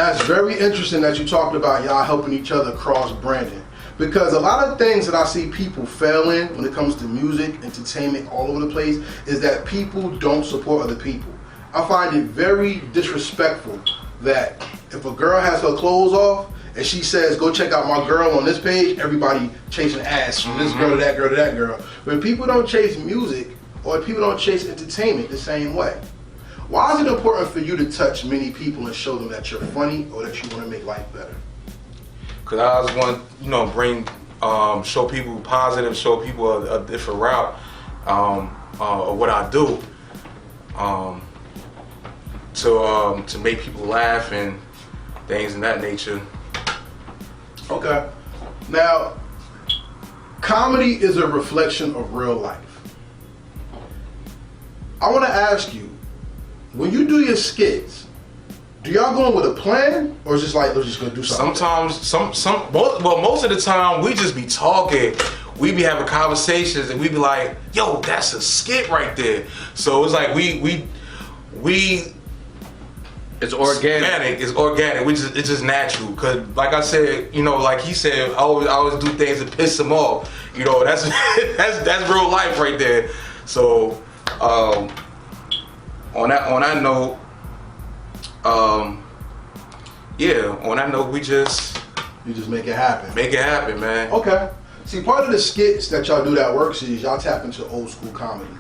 That's very interesting that you talked about y'all helping each other cross branding. Because a lot of things that I see people fail in when it comes to music, entertainment, all over the place, is that people don't support other people. I find it very disrespectful that if a girl has her clothes off and she says, go check out my girl on this page, everybody chasing ass from this girl to that girl to that girl. But people don't chase music or people don't chase entertainment the same way. Why is it important for you to touch many people and show them that you're funny or that you want to make life better? Because I just want, bring, show people positive, show people a different route of what I do, to make people laugh and things of that nature. Okay. Now, comedy is a reflection of real life. I want to ask you, when you do your skits, do y'all go in with a plan, or is it just like, let's just go do something? Sometimes, most of the time, we just be talking. We be having conversations, and we be like, yo, that's a skit right there. So it's like, we it's organic. It's organic. It's just natural. Cause like I said, like he said, I always do things to piss him off. That's that's real life right there. So on that note, you just make it happen. Make it happen, man. Okay. See, part of the skits that y'all do that works is y'all tap into old school comedy.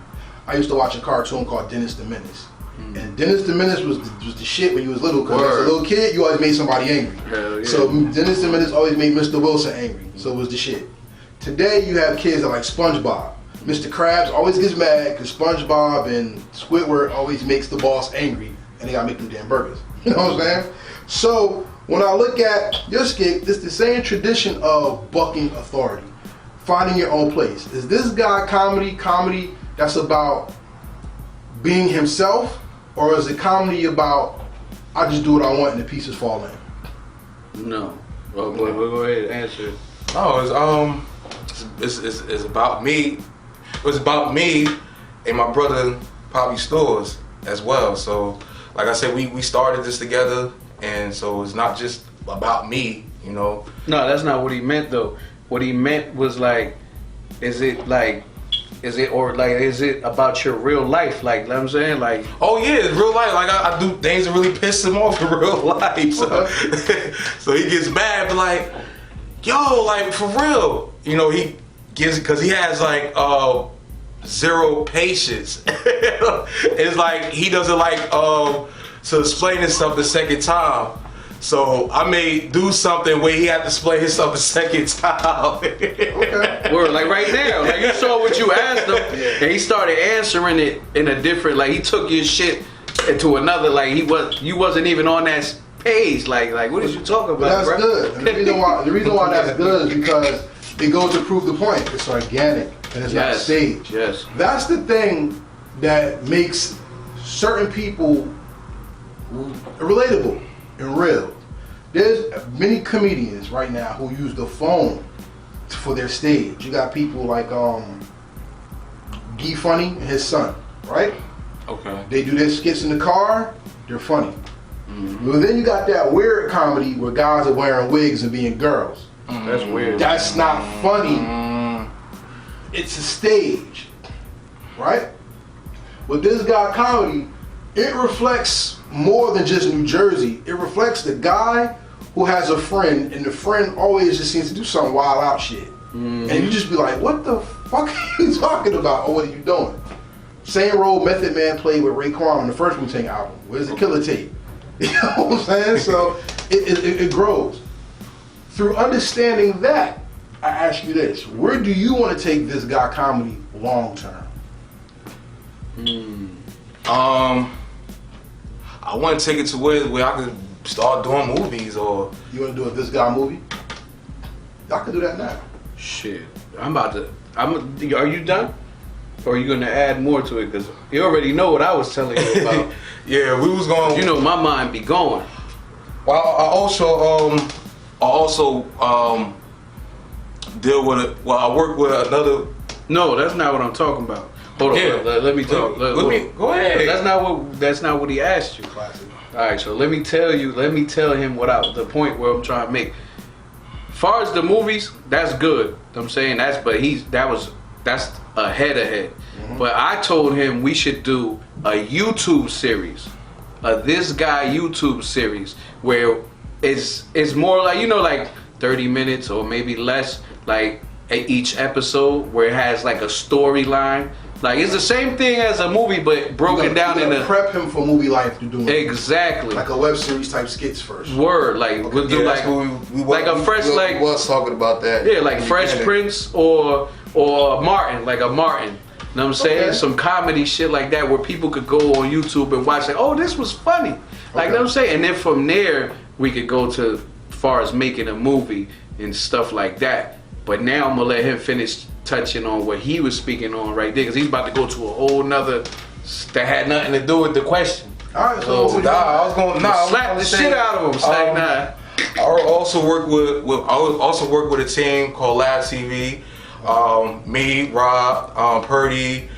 I used to watch a cartoon called Dennis the Menace. And Dennis the Menace was the shit when you was little, because as a little kid, you always made somebody angry. Hell yeah. So Dennis the Menace always made Mr. Wilson angry, so it was the shit. Today, you have kids that like SpongeBob. Mr. Krabs always gets mad because SpongeBob and Squidward always makes the boss angry, and they gotta make them damn burgers. You know what I'm saying? So, when I look at your skit, it's the same tradition of bucking authority, finding your own place. Is this guy comedy that's about being himself? Or is it comedy about, I just do what I want and the pieces fall in? No. Well, go ahead and answer. No, it's about me. It was about me and my brother Poppy Stores as well. So, like I said, we started this together, and so it's not just about me, No, that's not what he meant though. What he meant was like, is it about your real life? Like, you know what I'm saying? Like, oh yeah, it's real life. Like I do things that really piss him off in real life. So, so he gets mad, but like, yo, like for real, he gives, because he has like zero patience. It's like he doesn't like to explain himself the second time. So I may do something where he had to explain himself the second time. Okay. Word, like right now, like you saw what you asked him, and he started answering it in a different, like he took your shit into another, like you wasn't even on that page. Like what did you talk about? But that's bro? good. And the reason why that's good is because it goes to prove the point. It's organic and it's not staged. Yes. That's the thing that makes certain people relatable and real. There's many comedians right now who use the phone for their stage. You got people like Guy Funny and his son, right? Okay. They do their skits in the car, they're funny. Mm-hmm. But then you got that weird comedy where guys are wearing wigs and being girls. That's weird. That's not funny. It's a stage, right? With this guy comedy, it reflects more than just New Jersey. It reflects the guy who has a friend, and the friend always just seems to do some wild out shit. And you just be like, what the fuck are you talking about, or what are you doing? Same role Method Man played with Raekwon on the first Wu-Tang album. Where's the Killer Tape? You know what I'm saying? So it grows. Through understanding that, I ask you this: where do you want to take this guy comedy long term? I want to take it to where I could start doing movies, or You want to do a This Guy movie? Y'all can do that now. Shit, are you done? Or are you gonna add more to it? Because you already know what I was telling you about. yeah, we was going. You know, my mind be going. Well, I also deal with it. Well, I work with another. No, that's not what I'm talking about. Hold on, Yeah. let me talk. Let me go ahead. That's not what he asked you. Classic. All right, so let me tell him the point where I'm trying to make. Far as the movies, that's good. I'm saying that's ahead. Mm-hmm. But I told him we should do a YouTube series, this guy YouTube series where it's more like, you know, like 30 minutes or maybe less, like each episode where it has like a storyline. Like it's the same thing as a movie, but broken down you in gotta a prep him for movie life to do exactly like a web series type skits first. word. Like we'll do that's like what we like a fresh like was talking about that. yeah, like Fresh Prince or Martin, like a Martin. You know what I'm saying? Okay. Some comedy shit like that where people could go on YouTube and watch like, oh, this was funny. Like you know what I'm saying? And then from there we could go to far as making a movie and stuff like that. But now I'm gonna let him finish touching on what he was speaking on right there, because he's about to go to a whole nother that had nothing to do with the question. All right, so Oh, I was going. Slap the shit out of him. Say nah. I also work with a team called Lab TV. Me, Rob, Purdy,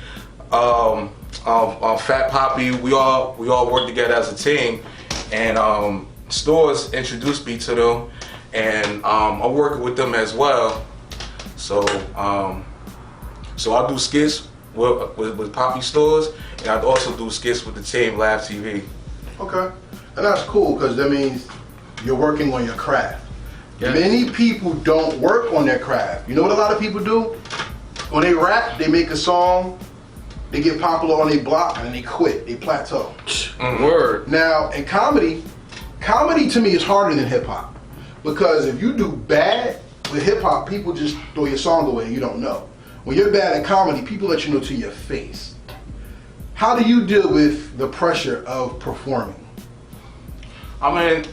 Fat Poppy. We all work together as a team, and Stores introduced me to them, and I'm working with them as well. So I do skits with Poppy Stores, and I also do skits with the team Lab TV. okay, and that's cool because that means you're working on your craft. Yeah. Many people don't work on their craft. You know what a lot of people do? When they rap, they make a song, they get popular on their block, and then they quit. They plateau. Word. Now, in comedy to me is harder than hip hop, because if you do bad with hip hop, people just throw your song away and you don't know. When you're bad at comedy, people let you know to your face. How do you deal with the pressure of performing? I mean,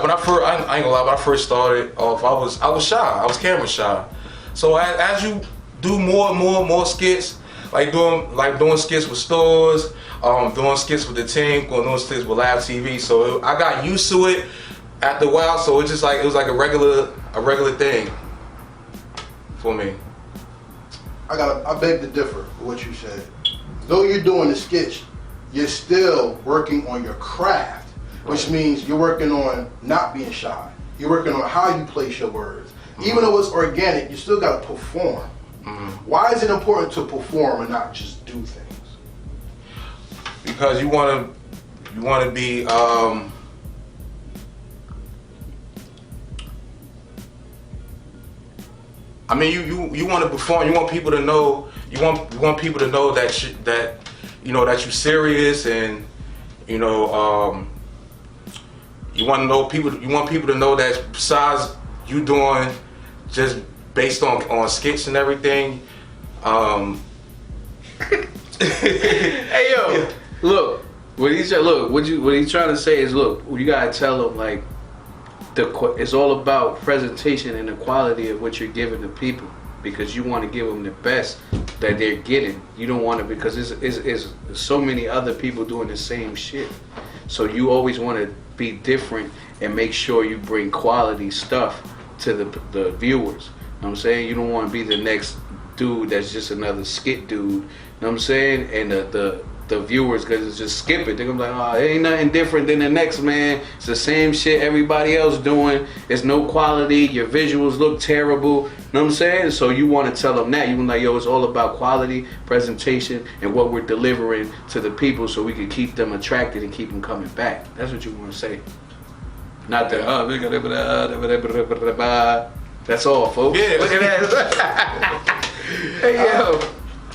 when I first, I ain't gonna lie, when I first started off, I was shy. I was camera shy. So as you do more and more skits, like doing skits with Stores, doing skits with the team, doing skits with Lab TV. So I got used to it after a while. So it was like a regular thing for me. I beg to differ with what you said. Though you're doing the sketch, you're still working on your craft, which means you're working on not being shy. You're working on how you place your words. Even though it's organic, you still got to perform. Why is it important to perform and not just do things? Because you want to be I mean, you want to perform. You want people to know. You want people to know that that you're serious, and you want people. You want people to know that besides you doing just based on skits and everything. Hey yo, look. What he's trying to say is, look, you gotta tell him like it's all about presentation and the quality of what you're giving to people, because you want to give them the best that they're getting. You don't want to, because it's so many other people doing the same shit. So you always want to be different and make sure you bring quality stuff to the viewers. You know what I'm saying? You don't want to be the next dude that's just another skit dude. You know what I'm saying? And the viewers, because it's just skip it. They're gonna be like, oh, it ain't nothing different than the next man. It's the same shit everybody else doing. It's no quality. Your visuals look terrible. You know what I'm saying? So you want to tell them that. You want like, yo, it's all about quality, presentation, and what we're delivering to the people, so we can keep them attracted and keep them coming back. That's what you want to say. Not that, that's all, folks. Yeah. Look at that. Hey, yo.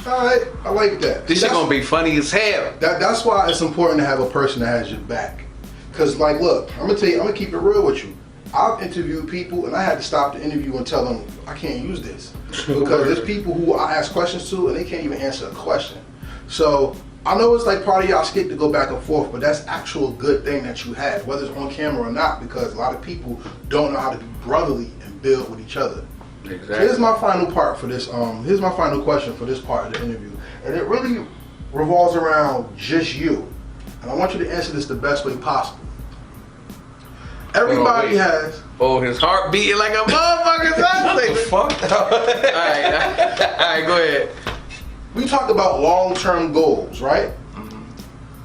All right, I like that. This shit gonna be funny as hell. That's why it's important to have a person that has your back. Cause like, look, I'm gonna keep it real with you. I've interviewed people and I had to stop the interview and tell them I can't use this, because there's people who I ask questions to and they can't even answer a question. So I know it's like part of y'all skit to go back and forth, but that's actual good thing that you had, whether it's on camera or not, because a lot of people don't know how to be brotherly and build with each other. Exactly. Here's my final part for this. Here's my final question for this part of the interview, and it really revolves around just you. And I want you to answer this the best way possible. Everybody has. Oh, his heart beating like a motherfucker. What the fuck? All right, go ahead. we talked about long-term goals, right?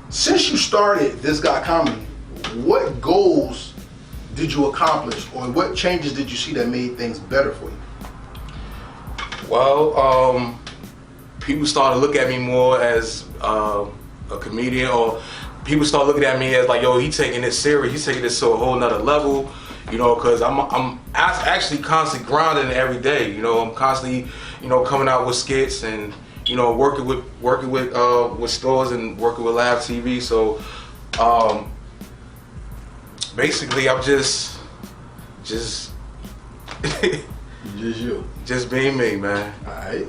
Since you started This Got Comedy, what goals did you accomplish, or what changes did you see that made things better for you? Well, people started to look at me more as a comedian, or people start looking at me as like, yo, he taking this serious. He's taking this to a whole nother level, you know, because I'm actually constantly grinding every day. You know, I'm constantly, you know, coming out with skits and, you know, working with stores and working with live TV. So basically, I'm just Just you. just being me, man. All right.